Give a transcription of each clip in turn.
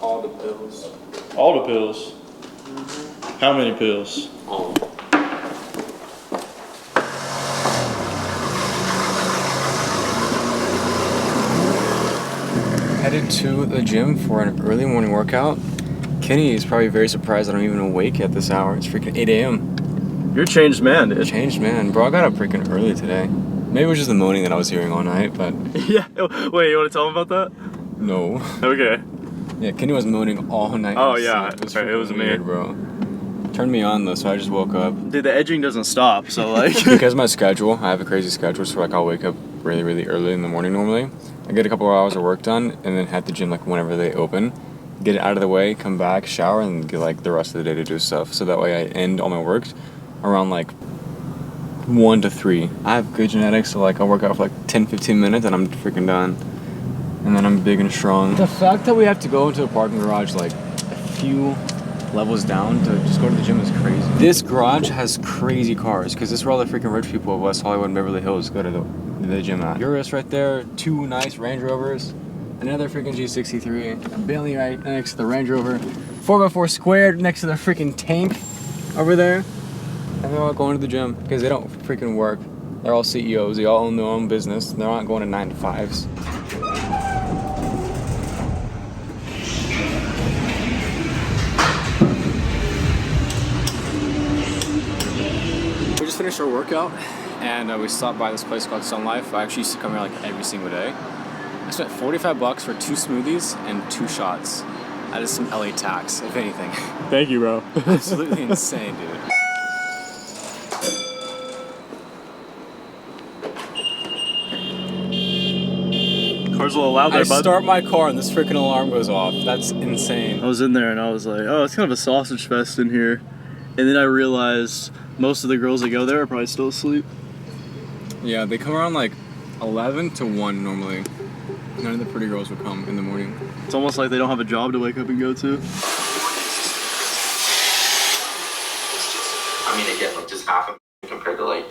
All the pills. All the pills? How many pills? All. Headed to the gym for an early morning workout. Kenny is probably very surprised that I'm even awake at this hour. It's freaking 8 a.m. You're a changed man, dude. Changed man. Bro, I got up freaking early today. Maybe it was just the moaning that I was hearing all night, but... Yeah. Wait, you want to tell him about that? No. Okay. Yeah, Kenny was moaning all night. Oh, yeah. It was, It was weird, me. bro. Turned me on, though, so I just woke up. Dude, the edging doesn't stop, so like... Because of my schedule, I have a crazy schedule, so like I'll wake up really, really early in the morning normally. I get a couple of hours of work done, and then head to the gym like whenever they open. Get it out of the way, come back, shower, and get like the rest of the day to do stuff. So that way I end all my work around like 1 to 3. I have good genetics, so like I'll work out for like 10-15 minutes and I'm freaking done. And then I'm big and strong. The fact that we have to go into a parking garage like a few levels down to just go to the gym is crazy. This garage has crazy cars because this is where all the freaking rich people of West Hollywood and Beverly Hills go to the gym at. Urus right there, 2 nice Range Rovers, another freaking G63, a Bentley right next to the Range Rover, 4x4 squared next to the freaking tank over there. And they're all going to the gym because they don't freaking work. They're all CEOs, they all own their own business. They're not going to 9 to 5s. We just finished our workout and we stopped by this place called Sun Life. I actually used to come here like every single day. I spent $45 for 2 smoothies and 2 shots. That is some LA tax, if anything. Thank you, bro. Absolutely insane, dude. Cars will allow there, I bud. start my car and this freaking alarm goes off. That's insane. I was in there and I was like, oh, it's kind of a sausage fest in here. And then I realized most of the girls that go there are probably still asleep. Yeah, they come around like 11 to 1 normally. None of the pretty girls would come in the morning. It's almost like they don't have a job to wake up and go to. I mean, again, like just half of it compared to like,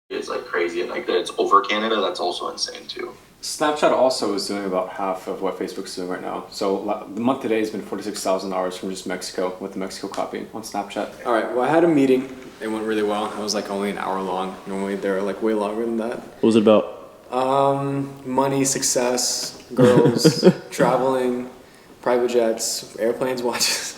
it's like crazy. And like that it's over Canada, that's also insane too. Snapchat also is doing about half of what Facebook's doing right now. So the month today has been $46,000 from just Mexico with the Mexico copy on Snapchat. All right, well I had a meeting. It went really well. It was like only an hour long. Normally they're like way longer than that. What was it about? Money, success, girls, traveling, private jets, airplanes, watches.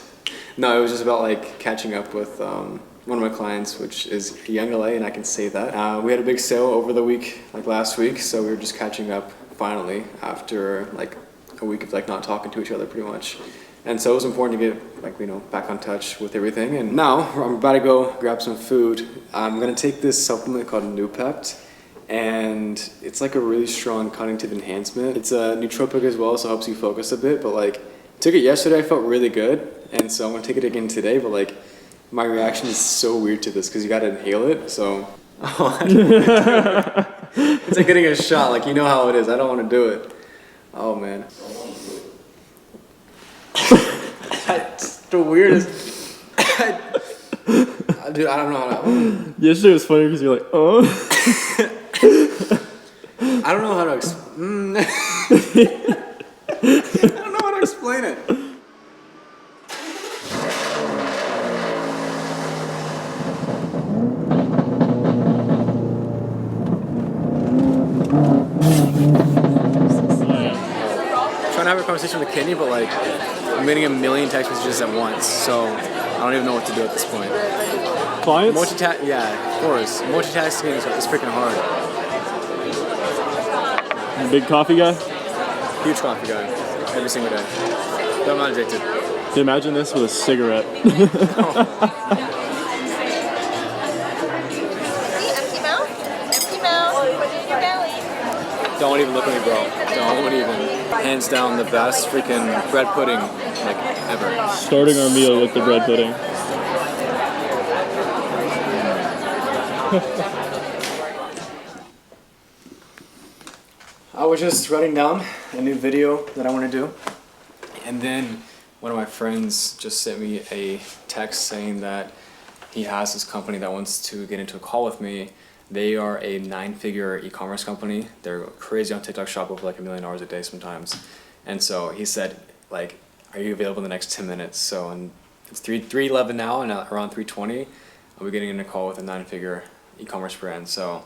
No, it was just about like catching up with one of my clients, which is Young LA, and I can say that. We had a big sale over the week, like last week, so we were just catching up finally after like a week of like not talking to each other pretty much. And so it was important to get like, you know, back on touch with everything. And now I'm about to go grab some food. I'm gonna take this supplement called Noopept, and it's like a really strong cognitive enhancement. It's a nootropic as well, so it helps you focus a bit, but like took it yesterday, I felt really good, and so I'm gonna take it again today, but like my reaction is so weird to this because you gotta inhale it, so it's like getting a shot, like you know how it is. I don't want to do it. Oh man. That's the weirdest. Dude, I don't know how to. Yesterday was funny because you're like, oh. I don't know how to. I don't know how to explain it. Trying to have a conversation with Kenny, but like I'm getting a million text messages at once, so I don't even know what to do at this point. Clients? Yeah, of course. Multitasking is freaking hard. Big coffee guy? Huge coffee guy, every single day. But I'm not addicted. Dude, imagine this with a cigarette. Empty mouth. Empty mouth. Put it in your belly. Don't even look at me, bro. Don't even. Hands down the best freaking bread pudding like ever. Starting our meal with the bread pudding. I was just writing down a new video that I want to do, and then one of my friends just sent me a text saying that he has this company that wants to get into a call with me. They are a 9-figure e-commerce company. They're crazy on TikTok, shop over like $1 million a day sometimes. And so he said, like, are you available in the next 10 minutes? So, and it's 3:11 now, and around 3:20, I'll be getting in a call with a 9-figure e-commerce brand. So,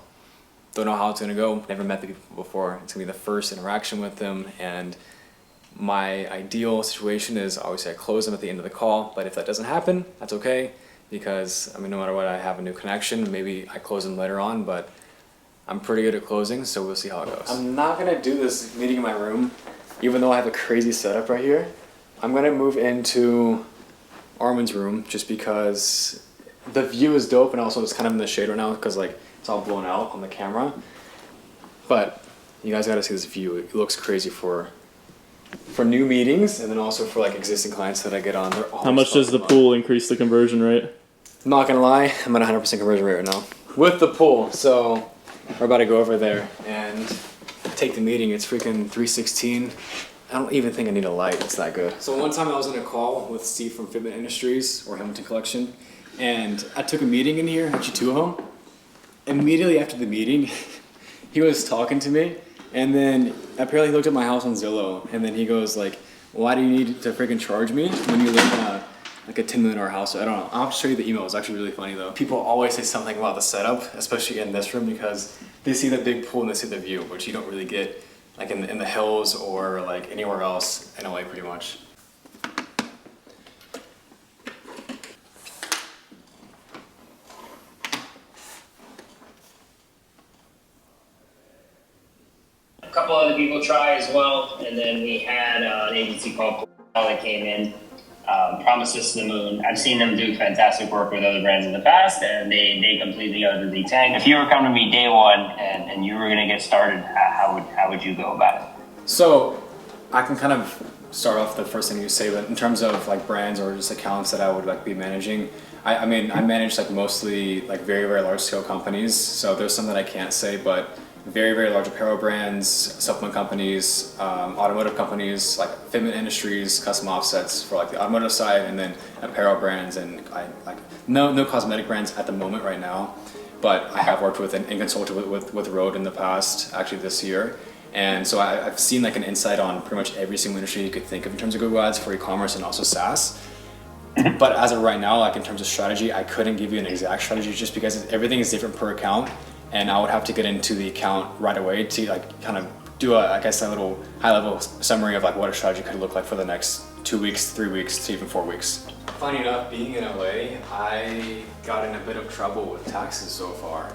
don't know how it's gonna go. Never met the people before. It's gonna be the first interaction with them, and my ideal situation is obviously I close them at the end of the call. But if that doesn't happen, that's okay, because I mean, no matter what, I have a new connection. Maybe I close them later on, but I'm pretty good at closing, so we'll see how it goes. I'm not gonna do this meeting in my room, even though I have a crazy setup right here. I'm gonna move into Armin's room just because the view is dope, and also it's kind of in the shade right now because like it's all blown out on the camera. But you guys gotta see this view. It looks crazy for new meetings, and then also for like existing clients that I get on. How much does the pool increase the conversion rate? Not gonna lie, I'm at 100% conversion rate right now with the pool. So we're about to go over there and take the meeting. It's freaking 3:16. I don't even think I need a light. It's that good. So one time I was in a call with Steve from Fitment Industries or Hamilton Collection, and I took a meeting in here, actually 2 of them. Immediately after the meeting, he was talking to me, and then apparently he looked at my house on Zillow, and then he goes like, "Why do you need to freaking charge me when you live in a $10 million house?" I don't know. I'll show you the email. It's actually really funny though. People always say something about the setup, especially in this room, because they see the big pool and they see the view, which you don't really get like in the hills or like anywhere else in LA pretty much. A couple other people try as well, and then we had an agency called that came in, promised us the moon. I've seen them do fantastic work with other brands in the past, and they completely uttered the tank. If you were coming to me day one and you were going to get started, how would you go about it? So I can kind of start off the first thing you say, but in terms of like brands or just accounts that I would like be managing, I mean I manage like mostly like very, very large scale companies. So there's some that I can't say, but very, very large apparel brands, supplement companies, automotive companies like Fitment Industries, custom offsets for like the automotive side, and then apparel brands, and no cosmetic brands at the moment right now, but I have worked with and consulted with Rode in the past, actually this year. And so I've seen like an insight on pretty much every single industry you could think of in terms of Google Ads for e-commerce and also SaaS. But as of right now, like in terms of strategy, I couldn't give you an exact strategy just because everything is different per account, and I would have to get into the account right away to like kind of do a little high level summary of like what a strategy could look like for the next 2 weeks, 3 weeks, to even 4 weeks. Funny enough, being in LA, I got in a bit of trouble with taxes so far,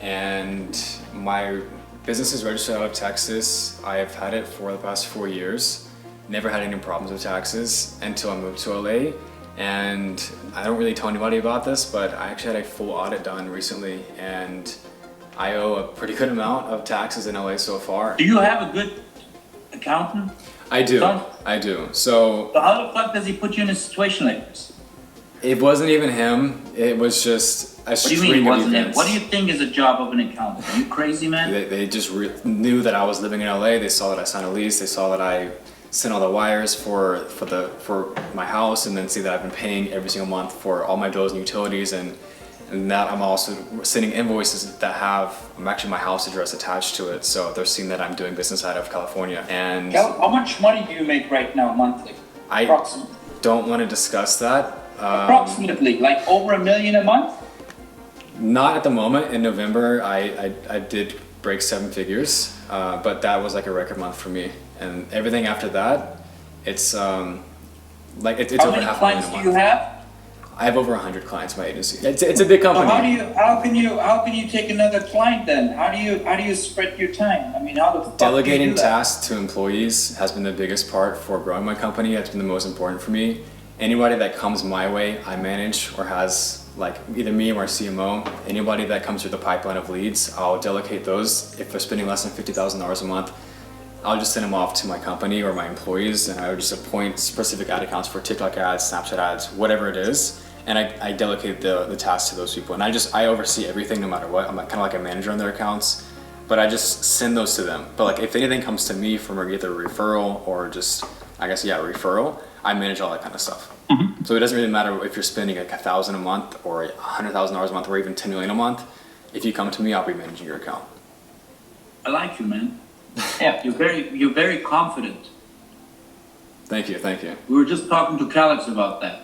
and my business is registered out of Texas. I have had it for the past 4 years. Never had any problems with taxes until I moved to LA. And I don't really tell anybody about this, but I actually had a full audit done recently, and I owe a pretty good amount of taxes in LA so far. Do you have a good accountant? I do. Son? I do. So how the fuck does he put you in a situation like this? it wasn't even him. It was just a What do you string mean of wasn't it? events. What do you think is a job of an accountant? Are you crazy, man? They just knew that I was living in LA. They saw that I signed a lease. They saw that I sent all the wires for my house, and then see that I've been paying every single month for all my bills and utilities, and that I'm also sending invoices that have actually my house address attached to it. So they're seeing that I'm doing business out of California. And How much money do you make right now monthly? I Approximately. don't want to discuss that. Approximately, like over $1 million a month? Not at the moment. In November, I did break 7 figures, but that was like a record month for me. And everything after that, it's like it's How over many half a million clients a do month. you have? I have over 100 clients in my agency. It's a big company. So how can you take another client then? How do you spread your time? I mean, how the fuck Delegating do you do that? tasks to employees has been the biggest part for growing my company. That's been the most important for me. Anybody that comes my way, I manage, or has like either me or my CMO. Anybody that comes through the pipeline of leads, I'll delegate those. If they're spending less than $50,000 a month, I'll just send them off to my company or my employees, and I would just appoint specific ad accounts for TikTok ads, Snapchat ads, whatever it is. And I delegate the tasks to those people. And I oversee everything no matter what. I'm kind of like a manager on their accounts, but I just send those to them. But like if anything comes to me from either a referral or just, referral, I manage all that kind of stuff. Mm-hmm. So it doesn't really matter if you're spending like $1,000 a month or $100,000 a month or even $10 million a month. If you come to me, I'll be managing your account. I like you, man. Yeah, you're very confident. Thank you, thank you. We were just talking to Calix about that.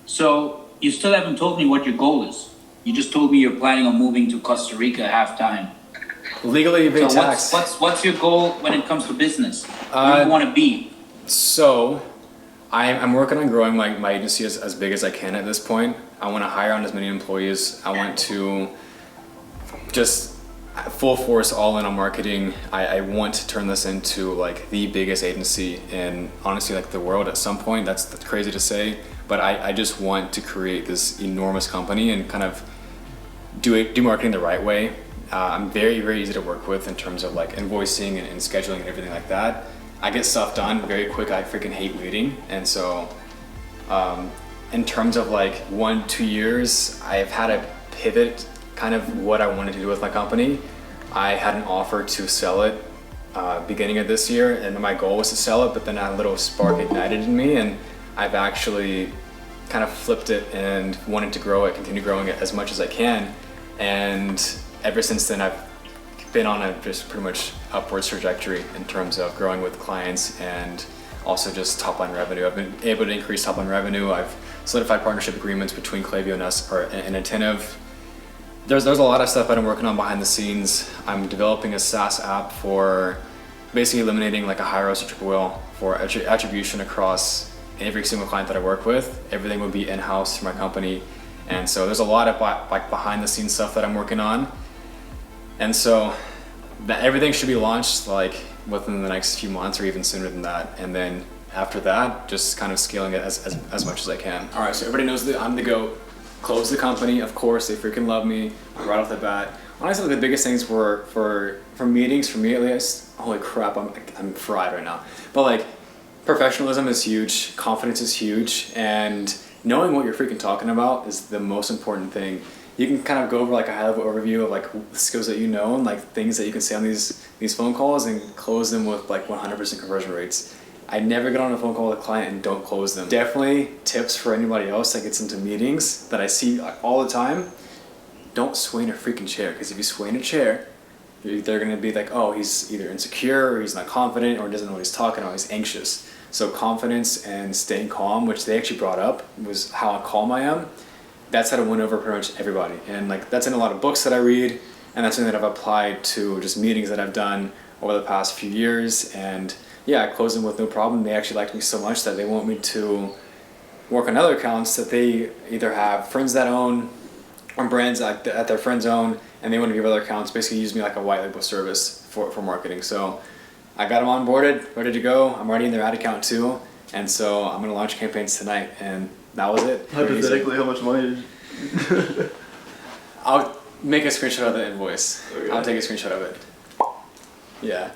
So you still haven't told me what your goal is. You just told me you're planning on moving to Costa Rica half-time. Legally, you pay So tax. what's your goal when it comes to business? Where do you want to be? So, I'm working on growing my agency as big as I can at this point. I want to hire on as many employees. I want to just full force all in on marketing. I want to turn this into like the biggest agency in honestly like the world at some point. That's crazy to say, but I just want to create this enormous company and kind of do marketing the right way. I'm very, very easy to work with in terms of like invoicing and scheduling and everything like that. I get stuff done very quick. I freaking hate waiting. And so in terms of like 1-2 years, I've had to pivot kind of what I wanted to do with my company. I had an offer to sell it beginning of this year, and my goal was to sell it, but then a little spark ignited in me, and I've actually kind of flipped it and wanted to grow it, continue growing it as much as I can. And ever since then, I've been on a just pretty much upwards trajectory in terms of growing with clients and also just top line revenue. I've been able to increase top line revenue. I've solidified partnership agreements between Klaviyo and us, and Attentive. There's a lot of stuff that I'm working on behind the scenes. I'm developing a SaaS app for basically eliminating like a high-risk triple whale for attribution across every single client that I work with. Everything will be in-house through my company. And so there's a lot of like behind the scenes stuff that I'm working on. And so everything should be launched like within the next few months or even sooner than that. And then after that, just kind of scaling it as much as I can. All right, so everybody knows that I'm the GOAT. Close the company, of course, they freaking love me right off the bat. Honestly, the biggest things were for meetings, for me at least, holy crap, I'm fried right now. But like, professionalism is huge, confidence is huge, and knowing what you're freaking talking about is the most important thing. You can kind of go over like a high level overview of like the skills that you know and like things that you can say on these phone calls and close them with like 100% conversion rates. I never get on a phone call with a client and don't close them. Definitely tips for anybody else that gets into meetings that I see all the time. Don't sway in a freaking chair, because if you sway in a chair, they're gonna be like, oh, he's either insecure or he's not confident or doesn't know what he's talking about, he's anxious. So confidence and staying calm, which they actually brought up, was how calm I am. That's how to win over pretty much everybody. And like that's in a lot of books that I read, and that's something that I've applied to just meetings that I've done over the past few years. And yeah, I closed them with no problem. They actually liked me so much that they want me to work on other accounts that they either have friends that own or brands at their friends own, and they want to give other accounts, basically use me like a white label service for marketing. So I got them onboarded, ready to go. I'm already in their ad account too. And so I'm gonna launch campaigns tonight, and that was it. Hypothetically, how much money did I'll make a screenshot of the invoice. Okay. I'll take a screenshot of it. Yeah.